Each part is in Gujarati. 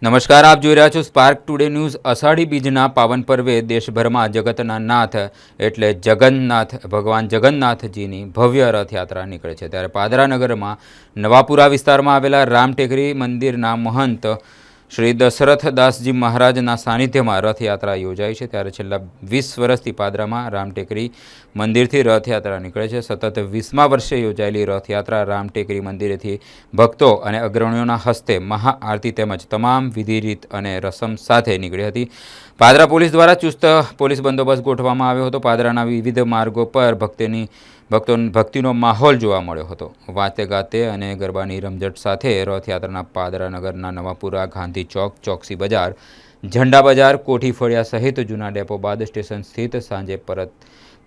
નમસ્કાર, આપ જોઈ રહ્યા છો સ્પાર્ક ટુડે ન્યૂઝ। અષાઢી બીજના પાવન પર્વે દેશભરમાં જગતના નાથ એટલે જગન્નાથ ભગવાન જગન્નાથજીની ભવ્ય રથયાત્રા નીકળે છે। ત્યારે પાદરા નગરમાં નવાપુરા વિસ્તારમાં આવેલા રામટેકરી મંદિરના મહંત શ્રી દશરથદાસજી મહારાજના સાનિધ્યમાં રથયાત્રા યોજાઈ છે। ત્યારે છેલ્લા 20 વર્ષથી પાદરામાં રામટેકરી મંદિરથી રથયાત્રા નીકળે છે। સતત 20મા વર્ષે યોજાયેલી રથયાત્રા રામટેકરી મંદિરેથી ભક્તો અને અગ્રણીઓના હસ્તે મહાઆરતી તેમજ તમામ વિધિ રીત અને રસમ સાથે નીકળી હતી। પાદરા પોલીસ દ્વારા ચુસ્ત પોલીસ બંદોબસ્ત ગોઠવવામાં આવ્યો હતો। પાદરાના વિવિધ માર્ગો પર ભક્તિનો માહોલ જોવા મળ્યો હતો। વાતે ગાતે અને ગરબાની રમઝટ સાથે રથયાત્રાના પાદરા નગરના નવાપુરા, ગાંધી ચોક, ચોકસી બજાર, ઝંડા બજાર, કોઠી ફળિયા સહિત જૂના ડેપો બાદ સ્ટેશન સ્થિત સાંજે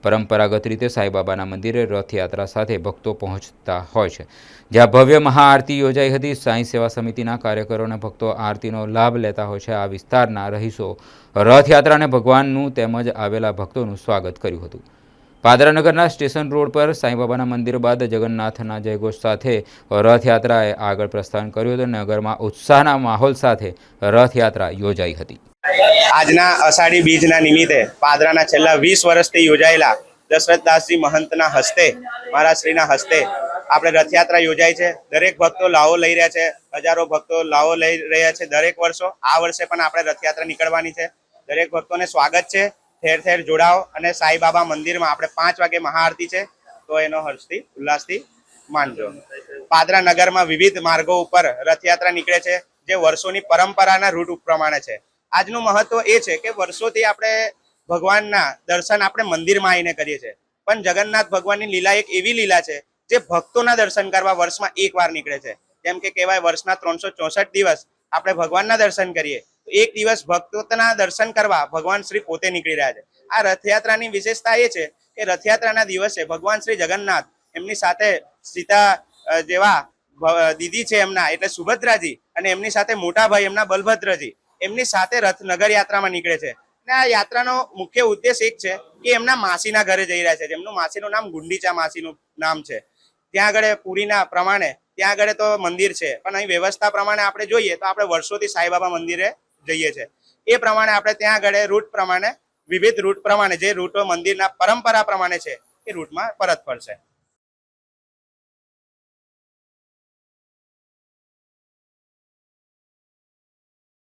પરંપરાગત રીતે સાંઈબાબાના મંદિરે રથયાત્રા સાથે ભક્તો પહોંચતા હોય છે, જ્યાં ભવ્ય મહાઆરતી યોજાઈ હતી। સાંઈ સેવા સમિતિના કાર્યકરો અને ભક્તો આરતીનો લાભ લેતા હોય છે। આ વિસ્તારના રહીશો રથયાત્રાને ભગવાનનું તેમજ આવેલા ભક્તોનું સ્વાગત કર્યું હતું। પાદરા નગરના સ્ટેશન રોડ પર સાંઈબાબાના મંદિર બાદ જગન્નાથના જયઘોષ સાથે રથયાત્રાએ આગળ પ્રસ્થાન કર્યું હતું। નગરમાં ઉત્સાહના માહોલ સાથે રથયાત્રા યોજાઈ હતી। આજના અષાઢી બીજના નિમિત્તે પાદરાના છેલ્લા 20 વર્ષથી યોજાયેલા દશરથદાસજી મહંતના હસ્તે, મહારાજશ્રીના હસ્તે આપણે રથયાત્રા યોજાય છે। દરેક ભક્તો લાવો લઈ રહ્યા છે, હજારો ભક્તો લાવો લઈ રહ્યા છે દરેક વર્ષો। આ વર્ષે પણ આપણે રથયાત્રા નીકળવાની છે। દરેક ભક્તોને સ્વાગત છે। ઠેર ઠેર જોડાઓ અને સાંઈબાબા મંદિરમાં આપણે 5 વાગે મહાઆરતી છે, તો એનો હર્ષથી ઉલ્લાસથી માનજો। પાદરા નગરમાં વિવિધ માર્ગો ઉપર રથયાત્રા નીકળે છે, જે વર્ષોની પરંપરાના રૂટ પ્રમાણે છે। આજનું મહત્વ એ છે કે વર્ષોથી આપણે ભગવાનના દર્શન આપણે મંદિરમાં આવીને કરીએ છીએ, પણ જગન્નાથ ભગવાનની લીલા એક એવી લીલા છે જે ભક્તોના દર્શન કરવા વર્ષમાં એકવાર નીકળે છે। જેમ કે કહેવાય, વર્ષના 364 દિવસ આપણે ભગવાનના દર્શન કરીએ, તો એક દિવસ ભક્તોના દર્શન કરવા ભગવાન શ્રી પોતે નીકળી રહ્યા છે। આ રથયાત્રાની વિશેષતા એ છે કે રથયાત્રાના દિવસે ભગવાન શ્રી જગન્નાથ એમની સાથે સીતા જેવા દીદી છે એમના એટલે સુભદ્રાજી, અને એમની સાથે મોટા ભાઈ એમના બલભદ્રજી એમની સાથે રથ નગર યાત્રામાં નીકળે છે। અને આ યાત્રાનો મુખ્ય ઉદ્દેશ એક છે કે એમના માસીના ઘરે જઈ રહ્યા છે, જેમનું માસીનું નામ ગુંડીચા માસીનું નામ છે। ત્યાં આગળ પુરીના પ્રમાણે ત્યાં આગળ તો મંદિર છે, પણ અહીં વ્યવસ્થા પ્રમાણે આપણે જોઈએ તો આપણે વર્ષોથી સાંઈબાબા મંદિરે જઈએ છીએ। એ પ્રમાણે આપણે ત્યાં આગળ રૂટ પ્રમાણે, વિવિધ રૂટ પ્રમાણે જે રૂટો મંદિરના પરંપરા પ્રમાણે છે એ રૂટમાં પરત ફરશે।